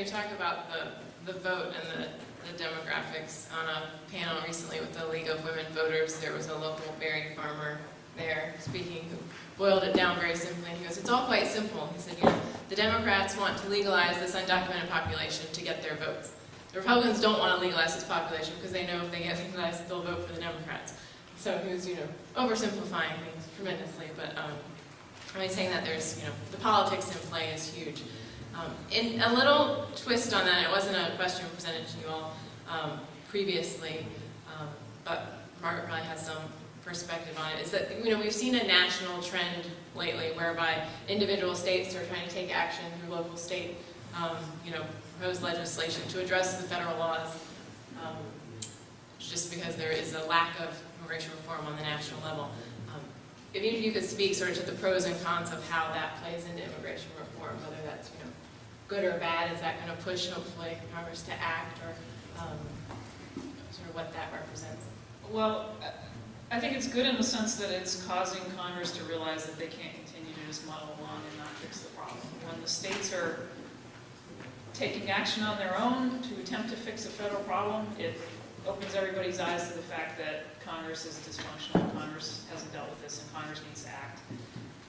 you talk about the vote and the demographics. On a panel recently with the League of Women Voters, there was a local berry farmer there speaking who boiled it down very simply. And he goes, it's all quite simple. He said, the Democrats want to legalize this undocumented population to get their votes. The Republicans don't want to legalize this population because they know if they get legalized, they'll vote for the Democrats. So he was, oversimplifying things tremendously, but I'm saying that there's, the politics in play is huge. In a little twist on that, it wasn't a question presented to you all previously, but Margaret probably has some perspective on it, is that, we've seen a national trend lately whereby individual states are trying to take action through local state, proposed legislation to address the federal laws, just because there is a lack of immigration reform on the national level. If you could speak sort of to the pros and cons of how that plays into immigration reform, whether that's good or bad, is that going to push hopefully Congress to act, or sort of what that represents? Well, I think it's good in the sense that it's causing Congress to realize that they can't continue to just muddle along and not fix the problem. When the states are taking action on their own to attempt to fix a federal problem, it opens everybody's eyes to the fact that Congress is dysfunctional, Congress hasn't dealt with this, and Congress needs to act.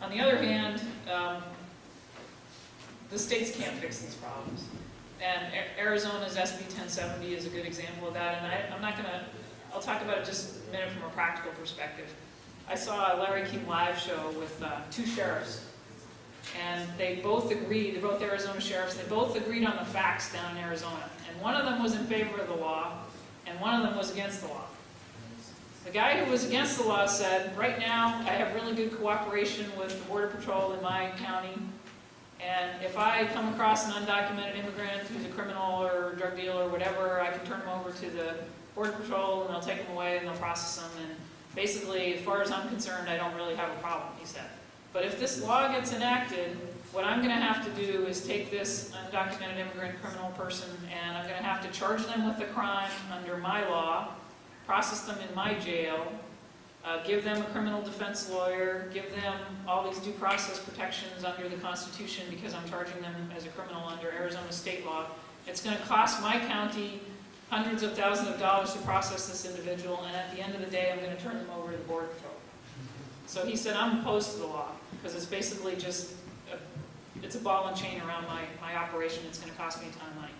On the other hand, the states can't fix these problems. And Arizona's SB 1070 is a good example of that, and I'll talk about it just a minute from a practical perspective. I saw a Larry King Live show with two sheriffs, and they both agreed, they're both Arizona sheriffs, they both agreed on the facts down in Arizona. And one of them was in favor of the law, and one of them was against the law. The guy who was against the law said, right now I have really good cooperation with the Border Patrol in my county, and if I come across an undocumented immigrant who's a criminal or drug dealer or whatever, I can turn him over to the Border Patrol and they'll take him away and they'll process him, and basically, as far as I'm concerned, I don't really have a problem, he said. But if this law gets enacted, what I'm going to have to do is take this undocumented immigrant criminal person and I'm going to have to charge them with a crime under my law, process them in my jail, give them a criminal defense lawyer, give them all these due process protections under the Constitution because I'm charging them as a criminal under Arizona state law. It's going to cost my county hundreds of thousands of dollars to process this individual, and at the end of the day, I'm going to turn them over to the Border Patrol. So he said, I'm opposed to the law because it's basically just it's a ball and chain around my operation. It's going to cost me a ton of money.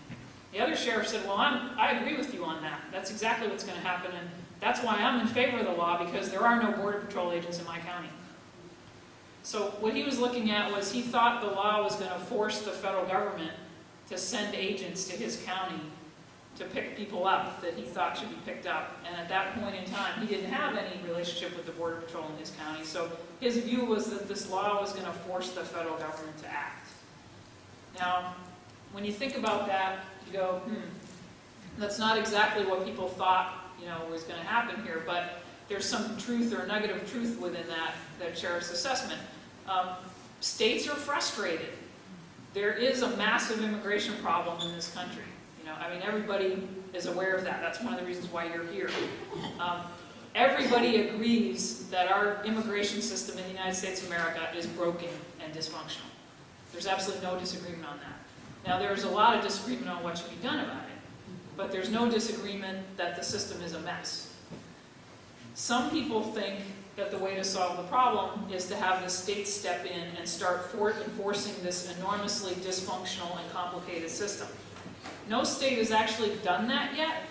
The other sheriff said, well, I agree with you on that. That's exactly what's going to happen, and that's why I'm in favor of the law, because there are no Border Patrol agents in my county. So what he was looking at was he thought the law was going to force the federal government to send agents to his county to pick people up that he thought should be picked up. And at that point in time, he didn't have any relationship with the Border Patrol in his county. So his view was that this law was going to force the federal government to act. Now, when you think about that, you go, that's not exactly what people thought was going to happen here, but there's some truth or negative truth within that sheriff's assessment. States are frustrated. There is a massive immigration problem in this country. Everybody is aware of that. That's one of the reasons why you're here. Everybody agrees that our immigration system in the United States of America is broken and dysfunctional. There's absolutely no disagreement on that. Now, there's a lot of disagreement on what should be done about it, but there's no disagreement that the system is a mess. Some people think that the way to solve the problem is to have the states step in and start enforcing this enormously dysfunctional and complicated system. No state has actually done that yet,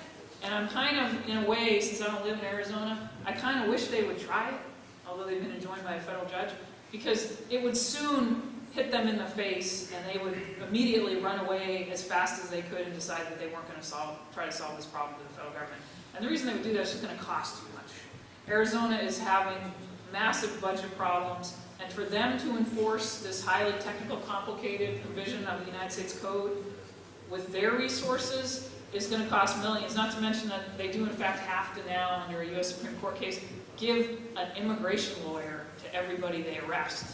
and I'm kind of, in a way, since I don't live in Arizona, I kind of wish they would try it, although they've been enjoined by a federal judge, because it would soon hit them in the face, and they would immediately run away as fast as they could and decide that they weren't going to try to solve this problem to the federal government. And the reason they would do that is it's going to cost too much. Arizona is having massive budget problems, and for them to enforce this highly technical, complicated provision of the United States Code with their resources is going to cost millions, not to mention that they do in fact have to now, under a U.S. Supreme Court case, give an immigration lawyer to everybody they arrest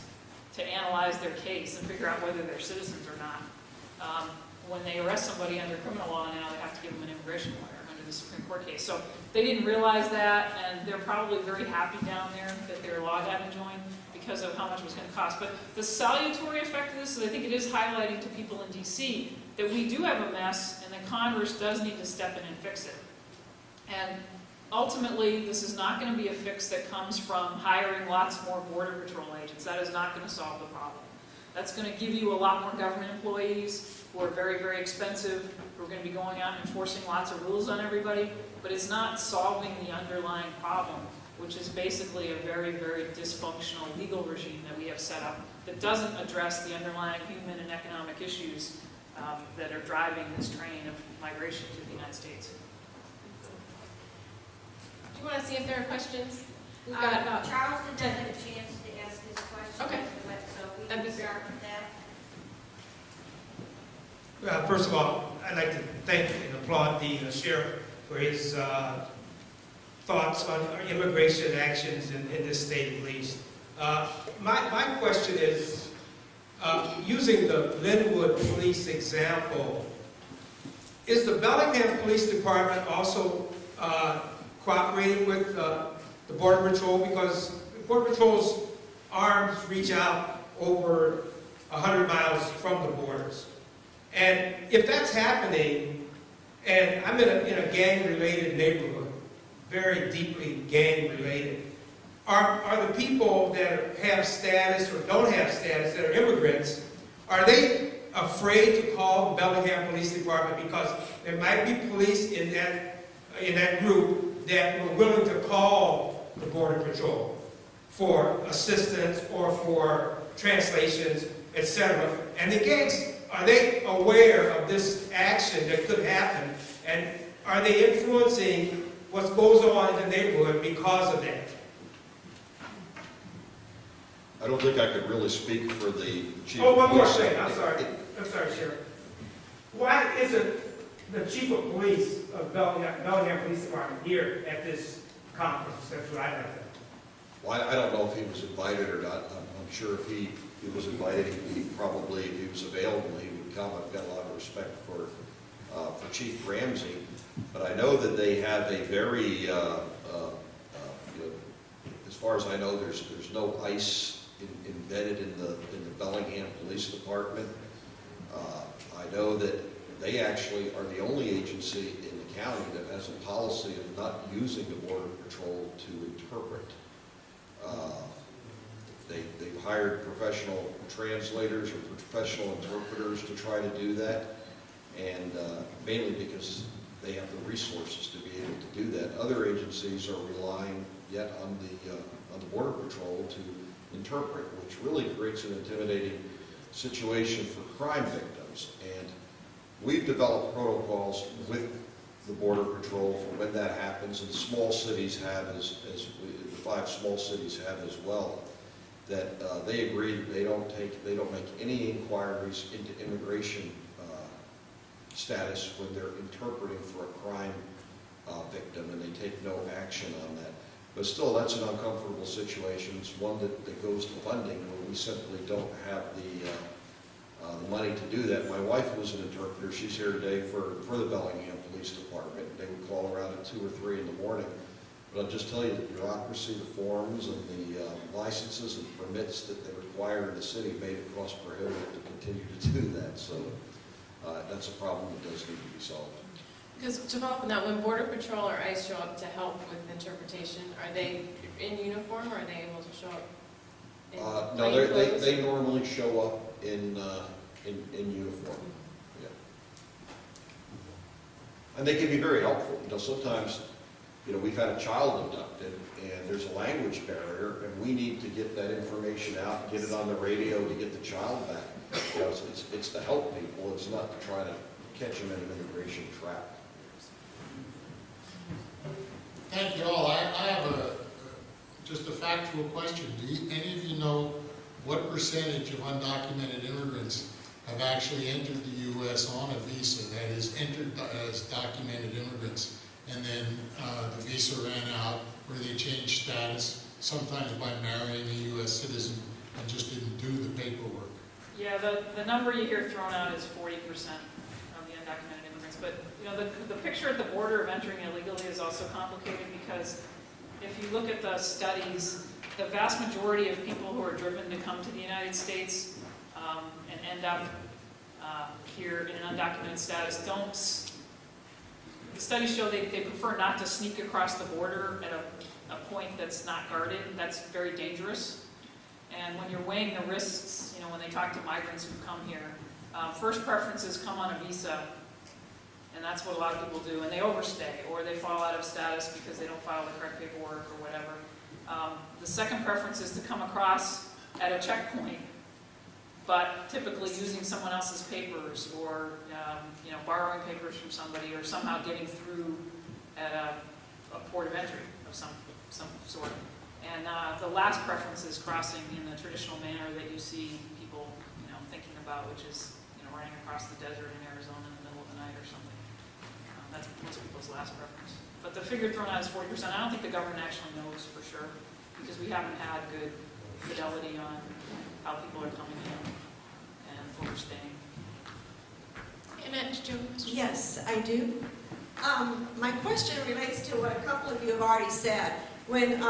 to analyze their case and figure out whether they're citizens or not. When they arrest somebody under criminal law now, they have to give them an immigration lawyer under the Supreme Court case. So they didn't realize that, and they're probably very happy down there that their law got enjoined, because of how much it was going to cost. But the salutary effect of this is I think it is highlighting to people in DC that we do have a mess and that Congress does need to step in and fix it. And ultimately, this is not going to be a fix that comes from hiring lots more Border Patrol agents. That is not going to solve the problem. That's going to give you a lot more government employees who are very, very expensive, who are going to be going out and enforcing lots of rules on everybody, but it's not solving the underlying problem, which is basically a very, very dysfunctional legal regime that we have set up that doesn't address the underlying human and economic issues that are driving this train of migration to the United States. Do you want to see if there are questions? We've got about... Charles didn't have a chance to ask his question. Okay. So we That'd be can start with that. First of all, I'd like to thank and applaud the sheriff for his thoughts on immigration actions in this state, at least. My question is, using the Linwood police example, is the Bellingham Police Department also cooperating with the Border Patrol? Because Border Patrol's arms reach out over 100 miles from the borders. And if that's happening, and I'm in a gang-related neighborhood, very deeply gang-related, are the people that have status or don't have status, that are immigrants, are they afraid to call the Bellingham Police Department because there might be police in that group that were willing to call the Border Patrol for assistance or for translations, etc. And the gangs, are they aware of this action that could happen? And are they influencing what goes on in the neighborhood because of that? I don't think I could really speak for the chief Oh, of one more police. thing. I'm sorry, Sheriff. Why isn't the chief of police of Bellingham Police Department here at this conference? That's what I'd like to know. Well, I don't know if he was invited or not. I'm sure if he was invited, if he was available, he would come. I've got a lot of respect for Chief Ramsey, but I know that they have a very, as far as I know, there's no ICE embedded in the Bellingham Police Department. I know that they actually are the only agency in the county that has a policy of not using the Border Patrol to interpret. They've hired professional translators or professional interpreters to try to do that, and mainly because they have the resources to be able to do that. Other agencies are relying yet on the Border Patrol to interpret, which really creates an intimidating situation for crime victims. And we've developed protocols with the Border Patrol for when that happens, and small cities have, as the 5 small cities have as well, that they agree that they don't make any inquiries into immigration status when they're interpreting for a crime victim, and they take no action on that. But still, that's an uncomfortable situation. It's one that goes to funding where we simply don't have the money to do that. My wife was an interpreter. She's here today for the Bellingham Police Department. They would call around at 2 or 3 in the morning. But I'll just tell you, the bureaucracy, the forms, and the licenses and permits that they require in the city made it cost prohibitive to continue to do that. So that's a problem that does need to be solved. Because to follow up on that, when Border Patrol or ICE show up to help with interpretation, are they in uniform or are they able to show up in No, plain clothes? they normally show up in uniform. Yeah. And they can be very helpful. Sometimes, we've had a child abducted and there's a language barrier, and we need to get that information out, get it on the radio to get the child back. It's to help people. It's not to try to catch them in an immigration trap. Thank you all. I have just a factual question. Do any of you know what percentage of undocumented immigrants have actually entered the U.S. on a visa, that is, entered as documented immigrants, and then the visa ran out, or they changed status, sometimes by marrying a U.S. citizen, and just didn't do the paperwork? Yeah, the number you hear thrown out is 40% of the undocumented immigrants. But the picture at the border of entering illegally is also complicated because if you look at the studies, the vast majority of people who are driven to come to the United States and end up here in an undocumented status don't. The studies show they prefer not to sneak across the border at a point that's not guarded. That's very dangerous. And when you're weighing the risks, you know, when they talk to migrants who come here, first preference is come on a visa, and that's what a lot of people do, and they overstay, or they fall out of status because they don't file the correct paperwork or whatever. The second preference is to come across at a checkpoint, but typically using someone else's papers, or you know, borrowing papers from somebody, or somehow getting through at a port of entry of some sort. And the last preference is crossing in the traditional manner that you see people, you know, thinking about, which is, you know, running across the desert in Arizona in the middle of the night or something. That's most people's last preference. But the figure thrown out is 40%. I don't think the government actually knows for sure, because we haven't had good fidelity on how people are coming in and overstaying. Anna, did you have a question? Yes, I do. My question relates to what a couple of you have already said. When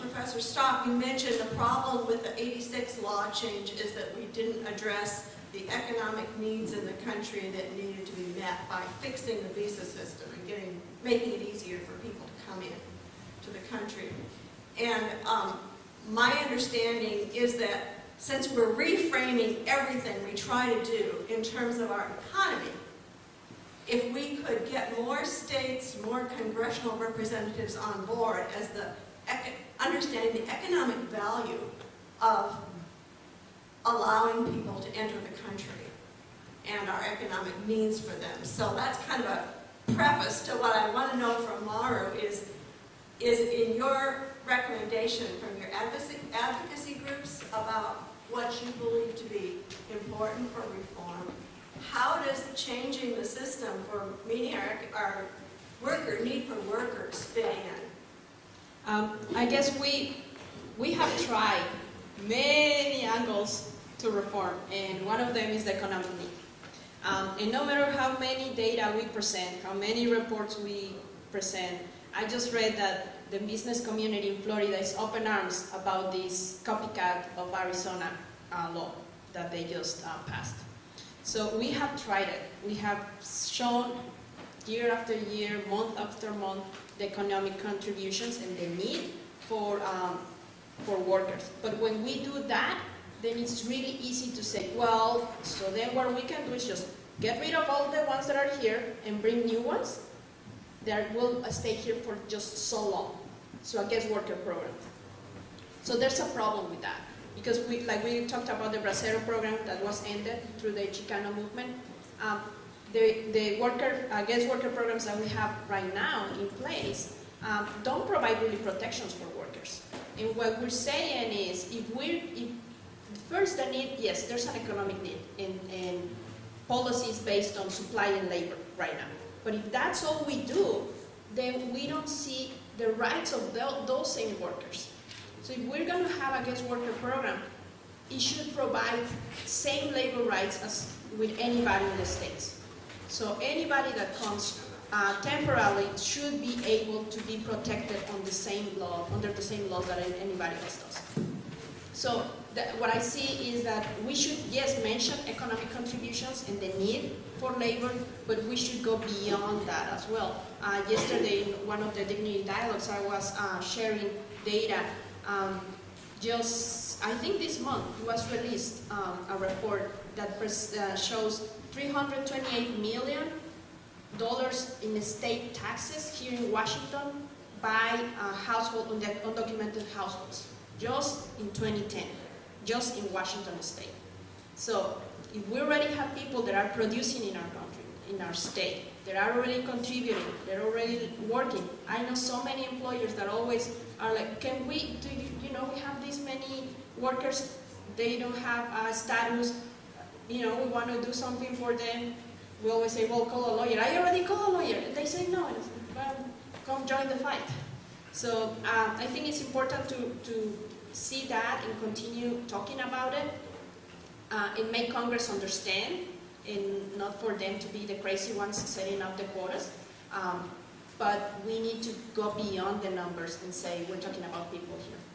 Professor Stock, you mentioned the problem with the '86 law change is that we didn't address the economic needs in the country that needed to be met by fixing the visa system and making it easier for people to come in to the country. And my understanding is that since we're reframing everything we try to do in terms of our economy, if we could get more states, more congressional representatives on board as understanding the economic value of allowing people to enter the country and our economic means for them. So that's kind of a preface to what I want to know from Maru is in your recommendation from your advocacy groups about what you believe to be important for reform, how does changing the system for meeting our need for workers fit in? I guess we have tried many angles to reform, and one of them is the economic need. And no matter how many data we present, how many reports we present, I just read that the business community in Florida is open arms about this copycat of Arizona law that they just passed. So we have tried it. We have shown year after year, month after month, the economic contributions and the need for workers. But when we do that, then it's really easy to say, well, so then what we can do is just get rid of all the ones that are here and bring new ones that will stay here for just so long. So a guest worker program. So there's a problem with that. Because we talked about the Bracero program that was ended through the Chicano movement. The guest worker programs that we have right now in place don't provide really protections for workers. And what we're saying is, first the need, yes, there's an economic need and policies based on supply and labor right now. But if that's all we do, then we don't see the rights of those same workers. So if we're going to have a guest worker program, it should provide same labor rights as with anybody in the States. So anybody that comes temporarily should be able to be protected on the same law, under the same laws that anybody else does. So what I see is that we should, yes, mention economic contributions and the need for labor, but we should go beyond that as well. Yesterday, in one of the Dignity Dialogues, I was sharing data. I think this month, it was released a report that shows $328 million in state taxes here in Washington by undocumented households, just in 2010, just in Washington state. So if we already have people that are producing in our country, in our state, that are already contributing, they're already working. I know so many employers that always are like, can we, we have this many workers, they don't have a status, we want to do something for them. We always say, well, call a lawyer. I already called a lawyer. And they say no. And I say, well, come join the fight. So I think it's important to see that and continue talking about it and make Congress understand, and not for them to be the crazy ones setting up the quotas. but we need to go beyond the numbers and say we're talking about people here.